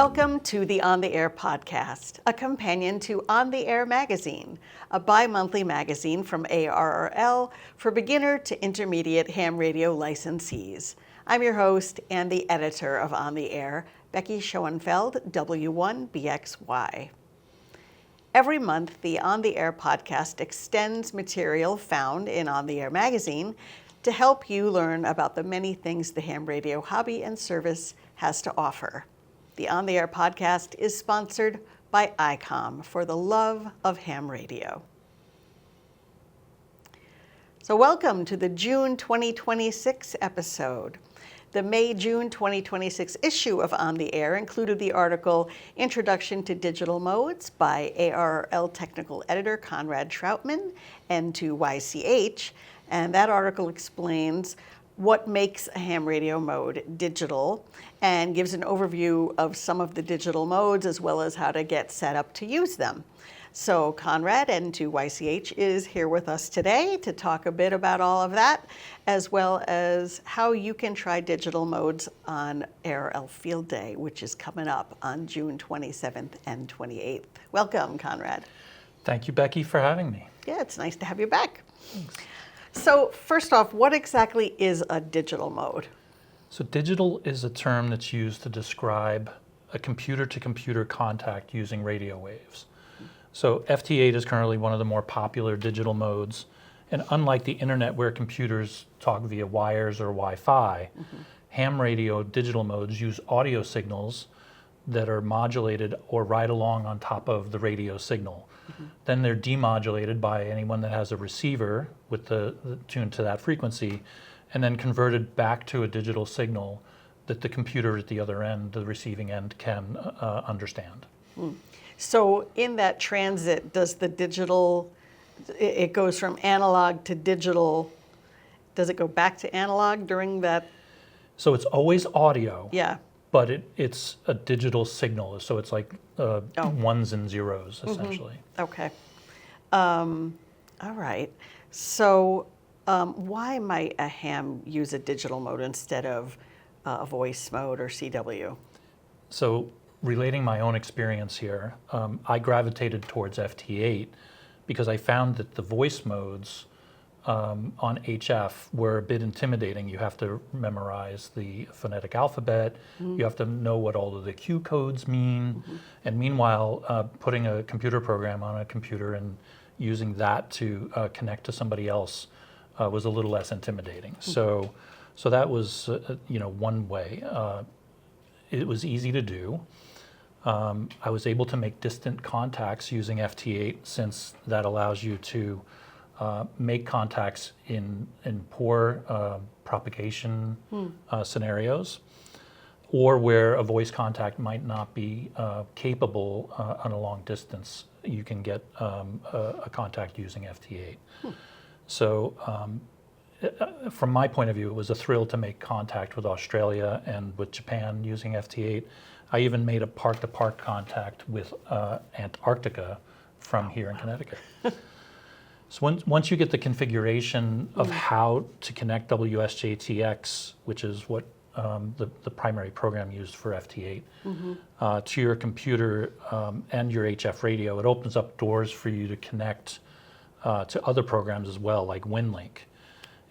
Welcome to the On the Air podcast, a companion to On the Air magazine, a bi-monthly magazine from ARRL for beginner to intermediate ham radio licensees. I'm your host and the editor of On the Air, Becky Schoenfeld, W1BXY. Every month, the On the Air podcast extends material found in On the Air magazine to help you learn about the many things the ham radio hobby and service has to offer. The On the Air podcast is sponsored by ICOM for the love of ham radio. So welcome to the June 2026 episode. The May-June 2026 issue of On the Air included the article Introduction to Digital Modes by ARRL technical editor Conrad Trautmann, N2YCH, and that article explains what makes a ham radio mode digital and gives an overview of some of the digital modes as well as how to get set up to use them. So Conrad, N2YCH, is here with us today to talk a bit about all of that, as well as how you can try digital modes on ARRL Field Day, which is coming up on June 27th and 28th. Welcome, Conrad. Thank you, Becky, for having me. Yeah, it's nice to have you back. Thanks. So first off, what exactly is a digital mode? So digital is a term that's used to describe a computer-to-computer contact using radio waves. So FT8 is currently one of the more popular digital modes, and unlike the internet where computers talk via wires or Wi-Fi, ham radio digital modes use audio signals that are modulated or ride along on top of the radio signal. Then they're demodulated by anyone that has a receiver with the tuned to that frequency, and then converted back to a digital signal that the computer at the other end, the receiving end, can understand. So in that transit, does the digital, it goes from analog to digital, does it go back to analog during that? So it's always audio. Yeah. But it's a digital signal, so it's like ones and zeros, essentially. Okay. All right. So why might a ham use a digital mode instead of a voice mode or CW? So relating my own experience here, I gravitated towards FT8 because I found that the voice modes on HF were a bit intimidating. You have to memorize the phonetic alphabet. You have to know what all of the Q codes mean. And meanwhile, putting a computer program on a computer and using that to connect to somebody else was a little less intimidating. So that was one way. It was easy to do. I was able to make distant contacts using FT8 since that allows you to make contacts in poor propagation scenarios, or where a voice contact might not be capable on a long distance. You can get a contact using FT8. So from my point of view, it was a thrill to make contact with Australia and with Japan using FT8. I even made a park-to-park contact with Antarctica from here in Connecticut. So once you get the configuration of how to connect WSJTX, which is what the primary program used for FT8, to your computer and your HF radio, it opens up doors for you to connect to other programs as well, like WinLink.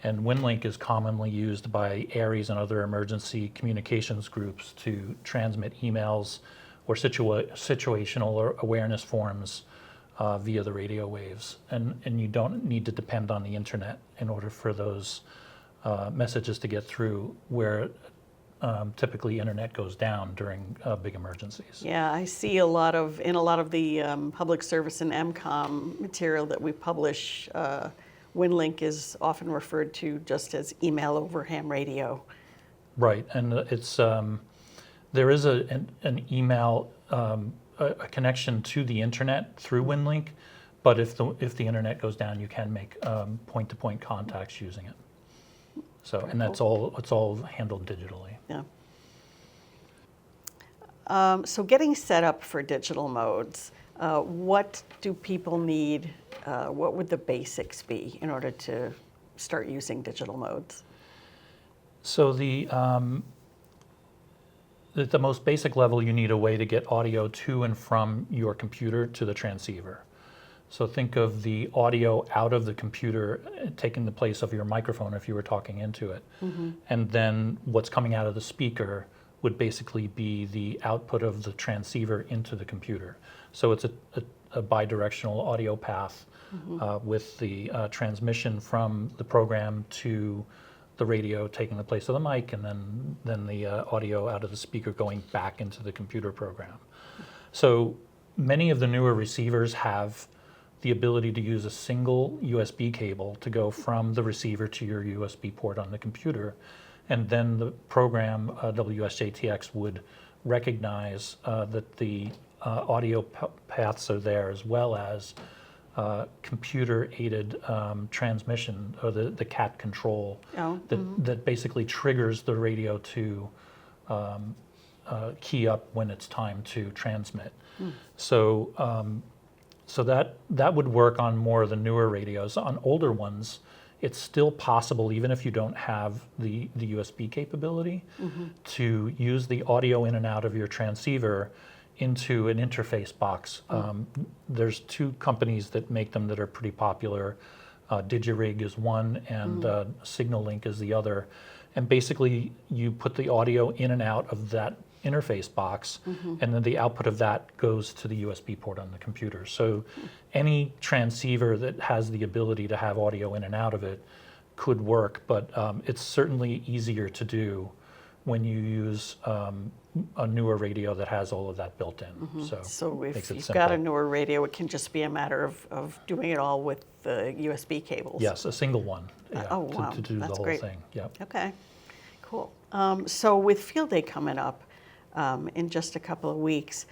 And WinLink is commonly used by ARRLs and other emergency communications groups to transmit emails or situational awareness forms via the radio waves, and you don't need to depend on the internet in order for those messages to get through, where typically internet goes down during big emergencies. Yeah, I see in a lot of the public service and MCOM material that we publish, WinLink is often referred to just as email over ham radio. Right, and it's there is an email. A connection to the internet through WinLink, but if the internet goes down, you can make point-to-point contacts using it. So, and that's all. It's all handled digitally. Yeah. So getting set up for digital modes, what do people need? What would the basics be in order to start using digital modes? So At the most basic level, you need a way to get audio to and from your computer to the transceiver. So think of the audio out of the computer taking the place of your microphone if you were talking into it. And then what's coming out of the speaker would basically be the output of the transceiver into the computer. So it's a bidirectional audio path with the transmission from the program to the radio taking the place of the mic, and then the audio out of the speaker going back into the computer program. So many of the newer receivers have the ability to use a single USB cable to go from the receiver to your USB port on the computer, and then the program WSJTX would recognize that the audio paths are there, as well as computer-aided transmission, or the CAT control that basically triggers the radio to key up when it's time to transmit. So that would work on more of the newer radios. On older ones, it's still possible, even if you don't have the USB capability, to use the audio in and out of your transceiver into an interface box. There's two companies that make them that are pretty popular. Digirig is one, and SignalLink is the other. And basically, you put the audio in and out of that interface box, and then the output of that goes to the USB port on the computer. So any transceiver that has the ability to have audio in and out of it could work, but it's certainly easier to do when you use a newer radio that has all of that built in. So if makes it you've simple. got a newer radio, it can just be a matter of doing it all with the USB cables. Yes, a single one. Oh, wow. To do That's the whole great. thing. Yep. Okay, cool. So with Field Day coming up in just a couple of weeks,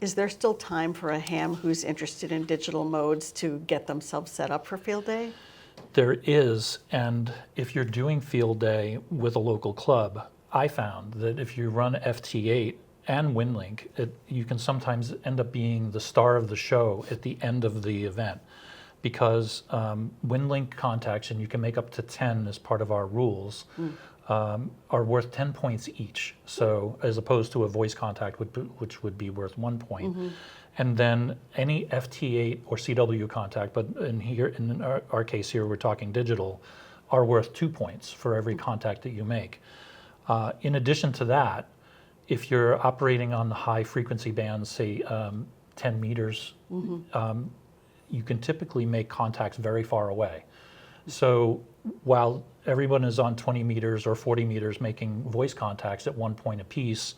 is there still time for a ham who's interested in digital modes to get themselves set up for Field Day? There is, and if you're doing Field Day with a local club, I found that if you run FT8 and WinLink, you can sometimes end up being the star of the show at the end of the event, because WinLink contacts, and you can make up to 10 as part of our rules, are worth 10 points each. So as opposed to a voice contact, which would be worth 1 point. And then any FT8 or CW contact, but in our case here, we're talking digital, are worth 2 points for every contact that you make. In addition to that, if you're operating on the high frequency bands, say 10 meters, you can typically make contacts very far away. So while everyone is on 20 meters or 40 meters making voice contacts at 1 point apiece,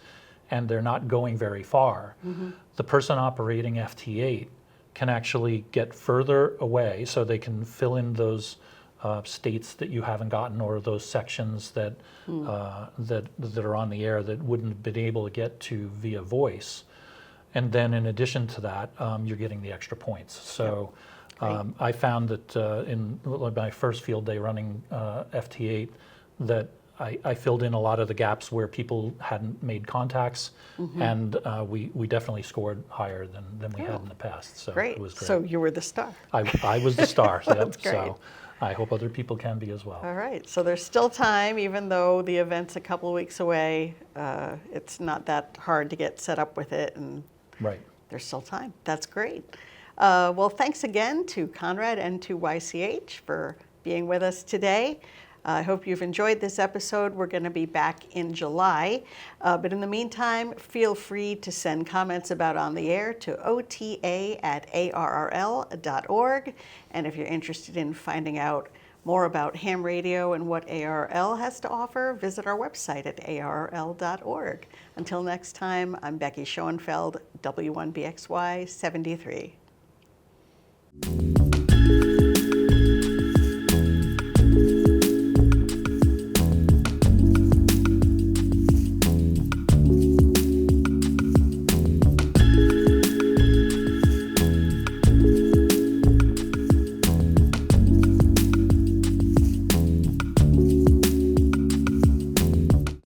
and they're not going very far, the person operating FT8 can actually get further away, so they can fill in those states that you haven't gotten, or those sections that are on the air that wouldn't have been able to get to via voice. And then in addition to that, you're getting the extra points. So I found that in my first Field Day running FT8, that I filled in a lot of the gaps where people hadn't made contacts, and we definitely scored higher than we had in the past. So Great. It was great. So you were the star. I was the star. That's great. So I hope other people can be as well. All right. So there's still time, even though the event's a couple of weeks away. It's not that hard to get set up with it, and Right. there's still time. That's great. Well, thanks again to Conrad and to YCH for being with us today. I hope you've enjoyed this episode. We're going to be back in July. But in the meantime, feel free to send comments about On the Air to ota@arrl.org. And if you're interested in finding out more about ham radio and what ARRL has to offer, visit our website at arrl.org. Until next time, I'm Becky Schoenfeld, W1BXY 73.